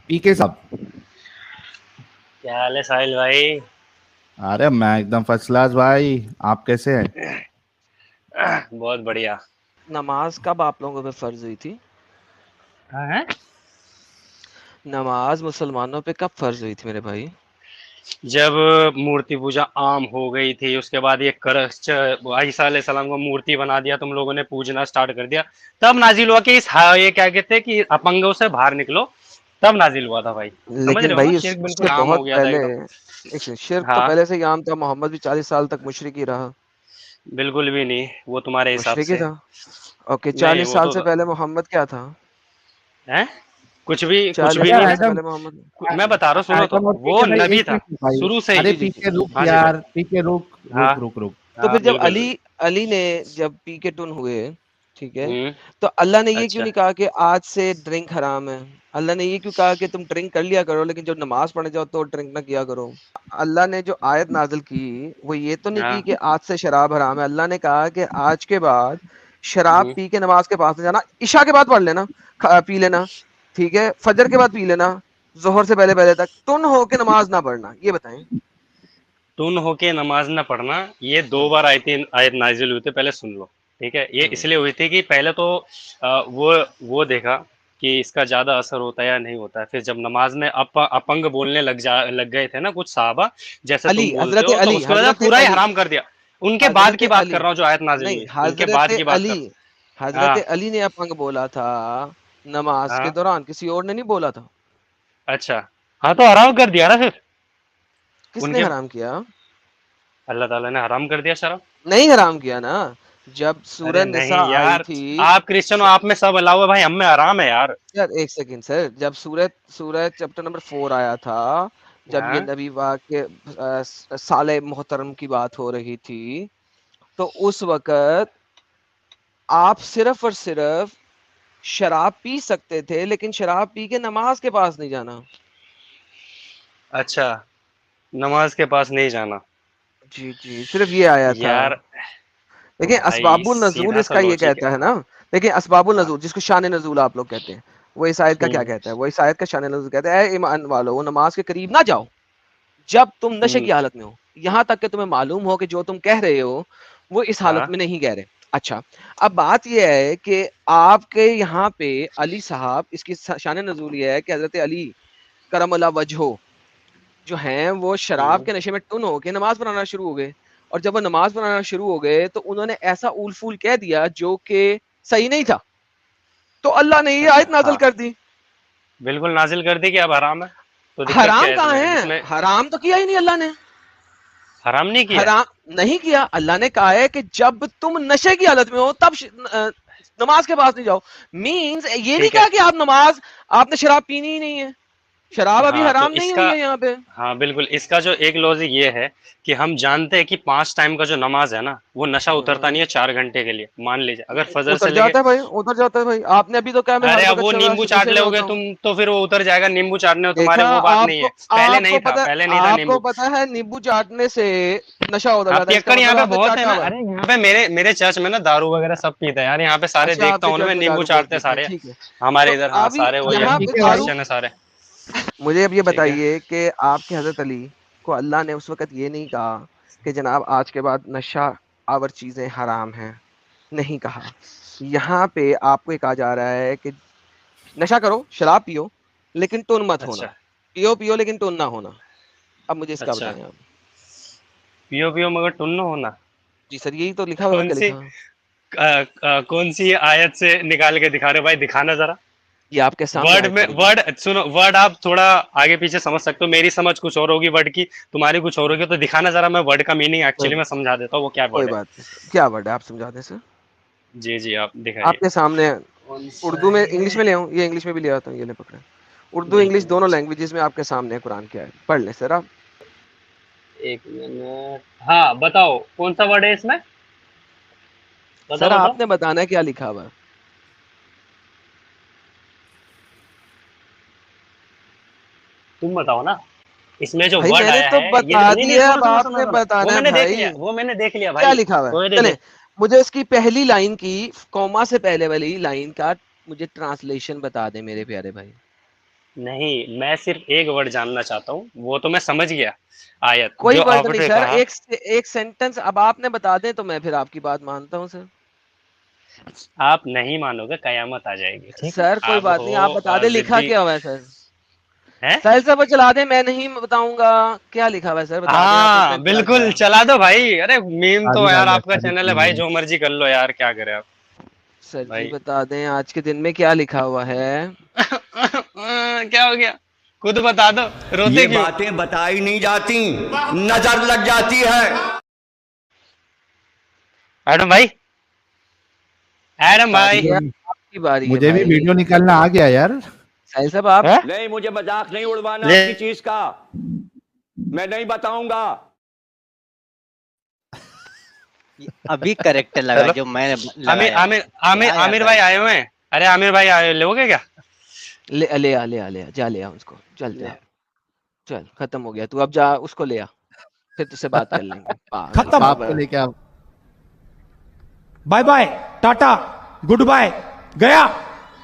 پی کے صاحب، کیا حال ہے ساحل بھائی؟ ارے میں ایک دم فرسٹ کلاس بھائی. آپ کیسے ہیں؟ بہت بڑھیا. نماز کب آپ لوگوں پہ فرض ہوئی تھی؟ ہاں نماز مسلمانوں پہ کب فرض ہوئی تھی میرے بھائی؟ جب مورتی پوجا عام ہو گئی تھی، اس کے بعد یہ عیسیٰ علیہ السلام کو مورتی بنا دیا، تم لوگوں نے پوجنا سٹارٹ کر دیا، تب نازل ہوا کہ یہ کیا کہتے ہیں کہ اپنگوں سے باہر نکلو، تب نازل ہوا تھا بھائی. سمجھ رہے لیکن ہو نا؟ بھائی شرک اس بالکل سے عام بہت ہو گیا تھا پہلے ایک دم. ایک سیکنڈ، شرک تو ہاں پہلے سے ہی عام تھا. محمد بھی 40 سال تک مشرک ہی رہا. بالکل بھی نہیں، وہ تمہارے حساب مشرک ہی سے. تھا. اوکے، نہیں 40 وہ سال تو سے پہلے محمد کیا تھا؟ ہیں کچھ بھی 40 ارے نہیں. سال سے ایڈم، پہلے محمد. میں بتا رہا ہوں، سنو تو، ایڈم اور پی وہ کے بھائی نبی ایک تھا منٹ بھائی. شروع سے ہی. ارے جی پی جی جی کے رک ہاں جی یار، بولو. پی کے رک ہاں رک رک رک. تو ہاں پھر جب بالکل بالکل. علی نے جب پی کے ٹن ہوئے، ٹھیک ہے، ہوں. تو اللہ نے یہ کیوں اچھا نہیں کہا کہ آج سے ڈرنک حرام ہے؟ اللہ نے یہ کیوں کہا کہ تم ڈرنک کر لیا کرو لیکن جب نماز پڑھنے جاؤ تو ڈرنک نہ کیا کرو؟ اللہ نے جو آیت نازل کی وہ یہ تو نہیں ہاں. کی کہ آج سے شراب حرام ہے. اللہ نے کہا کہ آج کے بعد شراب پی کے نماز کے پاس نہیں جانا. عشاء کے بعد پڑھ لینا، پی لینا، ٹھیک ہے، فجر کے بعد پی لینا، ظہر سے پہلے پہلے تک ٹن ہو کے نماز نہ پڑھنا. یہ بتائیں. ٹن ہو کے نماز نہ پڑھنا، یہ 2 بار آیت نازل ہوئی تھی، پہلے سن لو. ٹھیک ہے، یہ اس لیے ہوئی تھی کہ پہلے تو وہ دیکھا کہ اس کا زیادہ اثر ہوتا ہے یا نہیں ہوتا ہے. پھر جب نماز میں اپنگ بولنے لگ گئے تھے نا کچھ صحابہ، جیسے علی، تم بولتے حضرت ہو، تو علی، اس کی وجہ سے حضرت پورا ہی علی، حرام کر دیا. ان کے بعد حضرت کی بات علی، کر رہا ہوں جو آیت نازل نہیں، ہوئی، ان کے حضرت بعد کی بات علی، کر. حضرت ہاں علی نے اپنگ بولا تھا نماز ہاں. کے دوران، کسی اور نے نہیں بولا تھا. اچھا، ہاں تو حرام کر دیا نا پھر کس ان نے کے. حرام کیا؟ اللہ تعالیٰ نے حرام کر دیا شراب. نہیں حرام کیا نا. جب سورہ ارے نساء نہیں آئی یار، تھی، آپ کرسچن ہو، آپ میں سب الاؤ ہے بھائی، ہم میں حرام ہے یار. یار ایک سیکنڈ سر، جب سورہ چیپٹر نمبر 4 آیا تھا، جب یہ ہاں نبی واقع کے سال محترم کی بات ہو رہی تھی، تو اس وقت آپ صرف اور صرف شراب پی سکتے تھے لیکن شراب پی کے نماز کے پاس نہیں جانا. اچھا، نماز کے پاس نہیں جانا. جی جی، صرف یہ آیا تھا. یار دیکھیں بھائی اسباب النزول سیدھا اس سا کا یہ لوجک کہتا ہے. ہے نا. دیکھیں اسباب ہاں. النزول جس کو شان نزول آپ لوگ کہتے ہیں، وہ اس آیت کا کیا کہتا ہے؟ وہ اس آیت کا شان نزول کہتا ہے اے ایمان والو نماز کے قریب نہ جاؤ جب تم نشے کی حالت میں ہو، یہاں تک کہ تمہیں معلوم ہو کہ جو تم کہہ رہے ہو وہ اس ہاں حالت میں نہیں کہہ رہے. اچھا، اب بات یہ ہے کہ آپ کے یہاں پہ علی صاحب، اس کی شان نزول یہ ہے کہ حضرت علی کرم اللہ وجہہ جو ہیں وہ شراب کے نشے میں ٹن ہو کے نماز پڑھانا شروع ہو گئے. اور جب وہ نماز پڑھانا شروع ہو گئے تو انہوں نے ایسا اول فول کہہ دیا جو کہ صحیح نہیں تھا، تو اللہ نے یہ آیت نازل ہاں کر دی. بالکل نازل کر دی کہ اب حرام ہے. تو دقت کیا حرام ہے اس کہاں میں ہے؟ اس میں حرام تو کیا ہی نہیں اللہ نے. حرام نہیں کیا. حرام نہیں کیا. اللہ نے کہا ہے کہ جب تم نشے کی حالت میں ہو تب نماز کے پاس نہیں جاؤ. مینز یہ نہیں ٹھیک ہے. کہا کہ آپ نے شراب پینی ہی نہیں ہے. شراب ابھی ہاں تو حرام اس نہیں کا، ہوئی ہے یہاں پہ. ہاں بالکل، اس کا جو ایک لوجک یہ ہے کہ ہم جانتے ہیں کہ 5 ٹائم کا جو نماز ہے نا، وہ نشہ اترتا نہیں ہے 4 گھنٹے کے لیے. مان لیجیے اگر فجر سے اتر لے کے، جاتا ہے بھائی، اتر جاتا ہے بھائی. آپ نے ابھی تو کہا میں ہر ارے اب وقت وہ نیمبو چاٹ نشے میں لو گے ہوتا ہوں. تم تو پھر وہ اتر جائے گا. نیمبو چاٹنے ہو تمہارے، دیکھا، وہ بات نہیں ہے. پہلے نہیں تھا، پہلے نہیں تھا آپ کو نیمبو. پتا ہے نیمبو چاٹنے سے نشہ اتر آپ جاتا ہے، اس کا پیکر یہاں مطلب پہ آپ نے بہت ہے چاٹا نا. ہوا ہے. ارے یہاں پہ میرے چرچ میں نا دارو وغیرہ سب پیتا ہے یار. یہاں پہ سارے اچھا، آپ دیکھتا کے ہوں نا چرچ میں، میں نیمبو دارو بہت چاٹتے پیتے ہیں، سارے ٹھیک ہے. ہمارے تو ادھر. ہاں ابھی سارے وہی یہاں ہے، پہ ٹھیک ہے بھائی. دارو، کرسچن ہے سارے. مجھے اب یہ ٹھیک ہے. بتائیے کہ آپ کے حضرت علی کو اللہ نے اس وقت یہ نہیں کہا کہ جناب آج کے بعد نشہ آور چیزیں حرام ہیں، نہیں کہا. یہاں پہ آپ کو یہ کہا جا رہا ہے کہ نشہ کرو، شراب پیو لیکن ٹن مت ہونا. اچھا پیو لیکن ٹن نہ ہونا. اب مجھے اس کا اچھا، بتائیں آپ. پیو مگر ٹن نہ ہونا. جی سر، یہی تو لکھا ہوا، اور کون کیا سی لکھا ہوا؟ کون سی آیت سے نکال کے دکھا رہے ہو بھائی؟ دکھانا ذرا. یہ آپ کے سامنے ورڈ آیت میں پڑی ہوئی. ورڈ سنو، ورڈ آپ تھوڑا آگے پیچھے سمجھ سکتے ہو. میری سمجھ کچھ اور ہوگی ورڈ کی، تمہاری کچھ اور ہوگی. تو دکھانا ذرا، میں ورڈ کا میننگ ایکچولی میں سمجھا دیتا ہوں وہ کیا کوئی ورڈ ہے. بات نہیں سر، کیا ورڈ ہے آپ سمجھا دیں سر. جی جی آپ دکھائیے. آپ کے سامنے کون سا اردو میں، انگلش ہے؟ میں لے آؤں، یہ انگلش میں بھی لے آتا ہوں، یہ لے پکڑے. اردو ایک انگلش دونوں منٹ لینگویجز میں آپ کے سامنے قرآن کی آیت پڑھ لیں سر آپ. ایک منٹ. ہاں بتاؤ کون سا ورڈ ہے اس میں؟ سر بتاؤ بتاؤ. آپ نے بتانا ہے کیا لکھا ہوا ہے. تم بتاؤ نا. اس میں جو بھائی ورڈ میں نے آیا تو ہے یہ، بتا نہیں نہیں دیا، سنو اب سنو آپ سنو نے سنو، وہ بتانا ہے میں نے دیکھ بھائی. لیا، وہ میں نے دیکھ لیا کیا بھائی. لکھا ہوا ہے؟ کوئی نہیں چلیں، دیکھ. مجھے اس کی پہلی لائن کی کوما سے پہلے والی لائن کا مجھے ٹرانسلیشن بتا دیں میرے پیارے بھائی. نہیں میں صرف ایک ورڈ جاننا چاہتا ہوں, وہ تو میں سمجھ گیا آیت کوئی جو ورڈ آپ نہیں نے سر, کہا. ایک سینٹنس اب آپ نے بتا دیں تو میں پھر آپ کی بات مانتا ہوں سر. آپ نہیں مانو گے, قیامت آ جائے گی, ٹھیک ہے. سر کوئی بات نہیں, آپ بتا دیں لکھا ضدی کیا ہوا ہے سر. ہے. سر صاحب چلا دیں, میں نہیں بتاؤں گا کیا لکھا ہوا ہے سر, بتا دیں آپ, ایک ہاں منٹ بالکل چلا دو بھائی. ارے میم تو شادی یار والا آپ کا شادی چینل ہے کے بھائی, لیے جو مرضی کر لو یار, کیا کرے آپ سر جی بھائی. بتا دیں آج کے دن میں کیا لکھا ہوا ہے. کیا ہو گیا, خود بتا دو, روتے یہ کیوں. باتیں بتائی نہیں جاتی, نظر لگ جاتی ہے. ایڈم بھائی, ایڈم بھائی. باری ہے, آپ کی باری ہے مجھے بھی بھائی. ویڈیو نکالنا آ گیا یار. ساحل صاحب آپ ہاں؟ نہیں, مجھے مذاق نہیں اڑوانا لے. آپ کی چیز کا, میں نہیں بتاؤں گا. ابھی کریکٹر لگا ہیلو, جو میں نے عامر لگایا. عامر عامر کیا یار عامر بھائی, بھائی آئے ہوئے ہیں. ارے عامر بھائی آئے, لو گے کیا. لے آ جا, لے آ اس کو, چل جا, چل ختم ہو گیا, تو اب جا اس کو لے آ, پھر تجھ سے بات کر لیں گے. پاگل ختم. باپ کو خبر. لے کے آپ bye bye, tata, good bye, گیا.